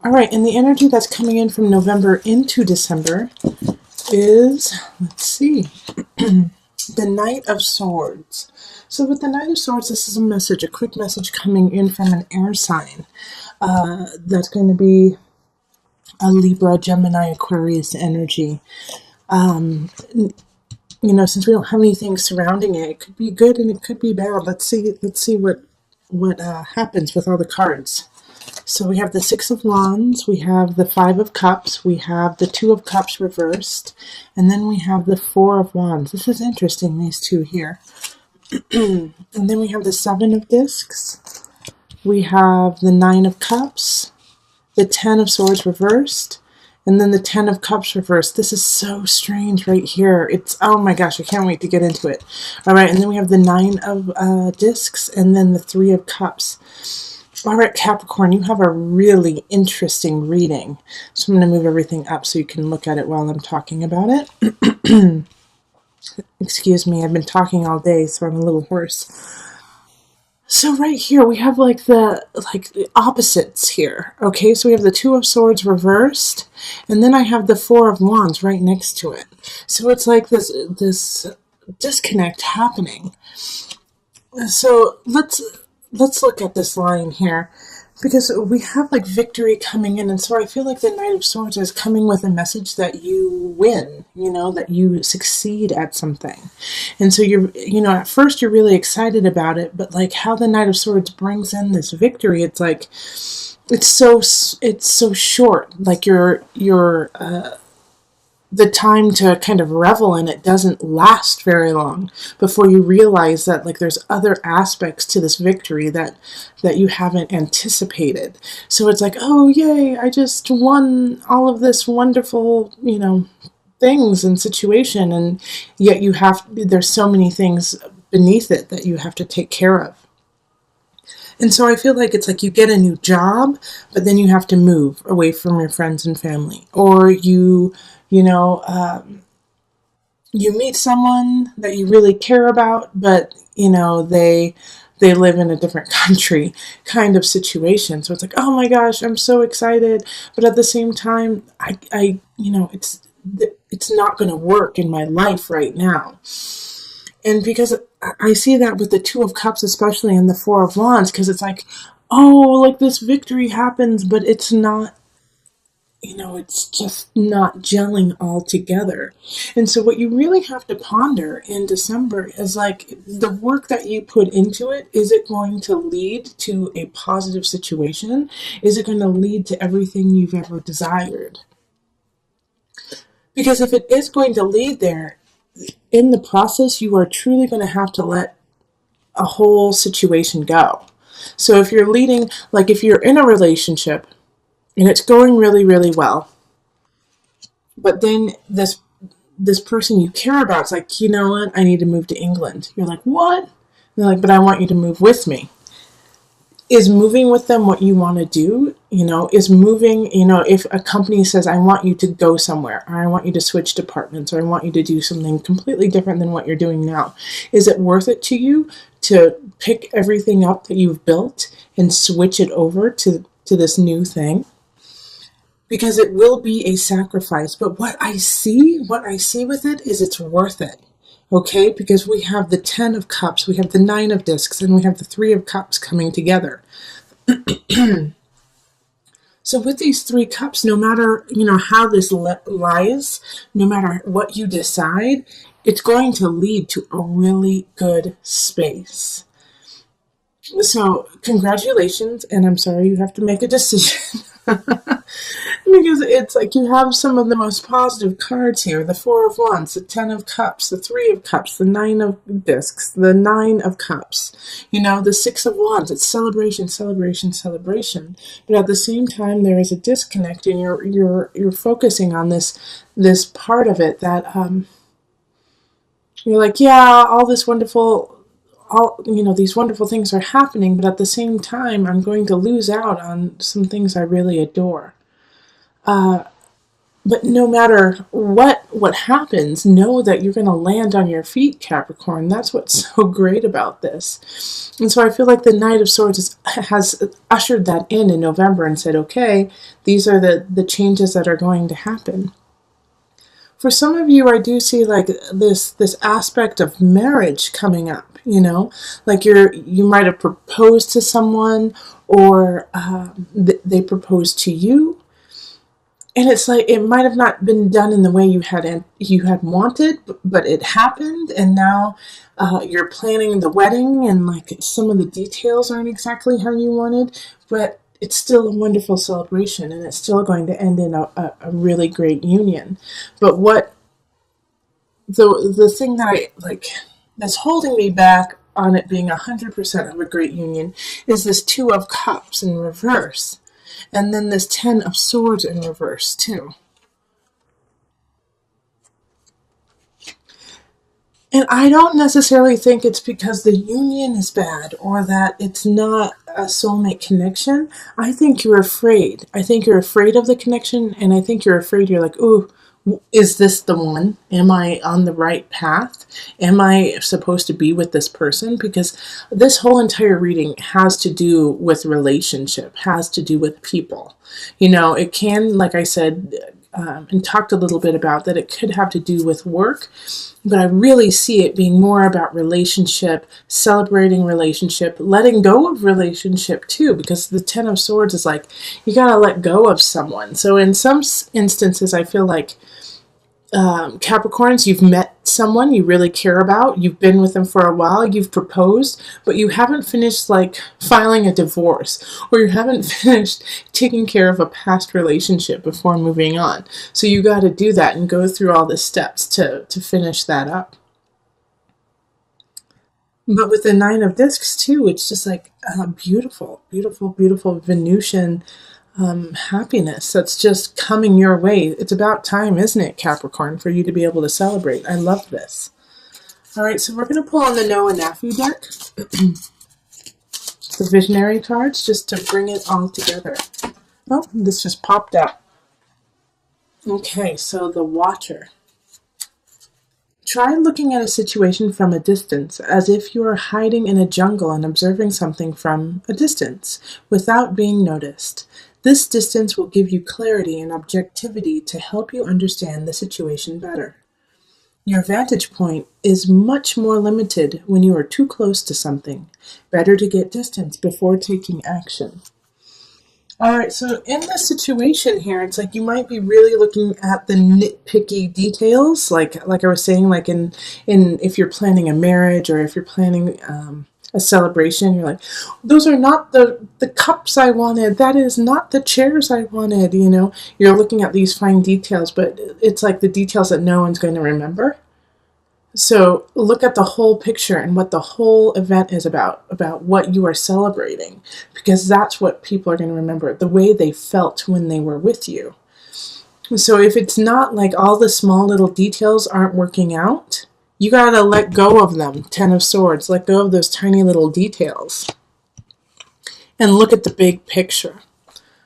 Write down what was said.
All right, and the energy that's coming in from November into December is, let's see, the Knight of Swords. So with the Knight of Swords, this is a message, a quick message coming in from an air sign. That's going to be a Libra, Gemini, Aquarius energy. Since we don't have anything surrounding it, it could be good and it could be bad. Let's see what happens with all the cards. So we have the Six of Wands, we have the Five of Cups, we have the Two of Cups reversed, and then we have the Four of Wands. This is interesting, these two here. And then we have the Seven of Discs, we have the Nine of Cups, the Ten of Swords reversed, and then the Ten of Cups reversed. This is so strange right here. Oh my gosh, I can't wait to get into it. All right, and then we have the Nine of Discs, and then the Three of Cups. All right, Capricorn, you have a really interesting reading. So I'm going to move everything up so you can look at it while I'm talking about it. Excuse me, I've been talking all day, so I'm a little hoarse. So right here, we have the opposites here. Okay, so we have the Two of Swords reversed, and then I have the Four of Wands right next to it. So it's like this disconnect happening. So let's look at this line here, because we have victory coming in, and so I feel like the Knight of Swords is coming with a message that you win, that you succeed at something. And so you're, at first you're really excited about it, but how the Knight of Swords brings in this victory, it's so short. The time to kind of revel in it doesn't last very long before you realize that there's other aspects to this victory that you haven't anticipated. So it's oh yay, I just won all of this wonderful things and situation, and yet there's so many things beneath it that you have to take care of. And so I feel it's you get a new job, but then you have to move away from your friends and family, or you meet someone that you really care about, but they live in a different country kind of situation. So it's oh my gosh, I'm so excited, but at the same time, it's not going to work in my life right now. And because I see that with the Two of Cups, especially, and the Four of Wands, because it's this victory happens, but it's not, it's just not gelling all together. And so what you really have to ponder in December is the work that you put into it, is it going to lead to a positive situation? Is it going to lead to everything you've ever desired? Because if it is going to lead there, in the process, you are truly going to have to let a whole situation go. So if you're if you're in a relationship and it's going really, really well, but then this person you care about is you know what, I need to move to England. You're what? And they're but I want you to move with me. Is moving with them what you want to do? Is moving, if a company says, I want you to go somewhere, or I want you to switch departments, or I want you to do something completely different than what you're doing now, is it worth it to you to pick everything up that you've built and switch it over to this new thing? Because it will be a sacrifice, but what I see with it is it's worth it. Okay, because we have the Ten of Cups, we have the Nine of Discs, and we have the Three of Cups coming together. So with these three cups, no matter, how this lies, no matter what you decide, it's going to lead to a really good space. So congratulations, and I'm sorry you have to make a decision. Because it's you have some of the most positive cards here. The Four of Wands, the Ten of Cups, the Three of Cups, the Nine of Discs, the Nine of Cups. The Six of Wands. It's celebration, celebration, celebration. But at the same time, there is a disconnect, and you're focusing on this part of it that you're yeah, all this wonderful. These wonderful things are happening, but at the same time, I'm going to lose out on some things I really adore. But no matter what happens, know that you're going to land on your feet, Capricorn. That's what's so great about this. And so I feel like the Knight of Swords has ushered that in November and said, okay, these are the changes that are going to happen. For some of you, I do see like this aspect of marriage coming up. Like you might have proposed to someone, or they proposed to you, and it's like it might have not been done in the way you had wanted, but it happened, and now you're planning the wedding, and like some of the details aren't exactly how you wanted, but it's still a wonderful celebration, and it's still going to end in a really great union. But what the thing that I like that's holding me back on it being 100% of a great union is this Two of Cups in reverse. And then this Ten of Swords in reverse, too. And I don't necessarily think it's because the union is bad or that it's not a soulmate connection. I think you're afraid. I think you're afraid of the connection, and I think you're afraid. You're like, ooh, is this the one? Am I on the right path? Am I supposed to be with this person? Because this whole entire reading has to do with relationship, has to do with people. It can, like I said, and talked a little bit about that, it could have to do with work, but I really see it being more about relationship, celebrating relationship, letting go of relationship too, because the Ten of Swords is like, you gotta let go of someone. So in some instances, I feel like Capricorns, you've met someone you really care about, you've been with them for a while, you've proposed, but you haven't finished like filing a divorce, or you haven't finished taking care of a past relationship before moving on. So you got to do that and go through all the steps to finish that up. But with the Nine of Discs too, it's just like beautiful, beautiful, beautiful Venusian happiness that's just coming your way. It's about time, isn't it, Capricorn, for you to be able to celebrate. I love this. All right, so we're going to pull on the Noah Naphew deck, the visionary cards, just to bring it all together. Oh, this just popped out. Okay, so the Watcher. Try looking at a situation from a distance, as if you are hiding in a jungle and observing something from a distance, without being noticed. This distance will give you clarity and objectivity to help you understand the situation better. Your vantage point is much more limited when you are too close to something. Better to get distance before taking action. All right, so in this situation here, it's like you might be really looking at the nitpicky details, like I was saying, like in if you're planning a marriage or if you're planning a celebration, you're like, those are not the cups I wanted. That is not the chairs I wanted. You're looking at these fine details, but it's like the details that no one's going to remember. So look at the whole picture and what the whole event is about what you are celebrating, because that's what people are going to remember, the way they felt when they were with you. So if it's not like all the small little details aren't working out, you got to let go of them. Ten of Swords, let go of those tiny little details and look at the big picture.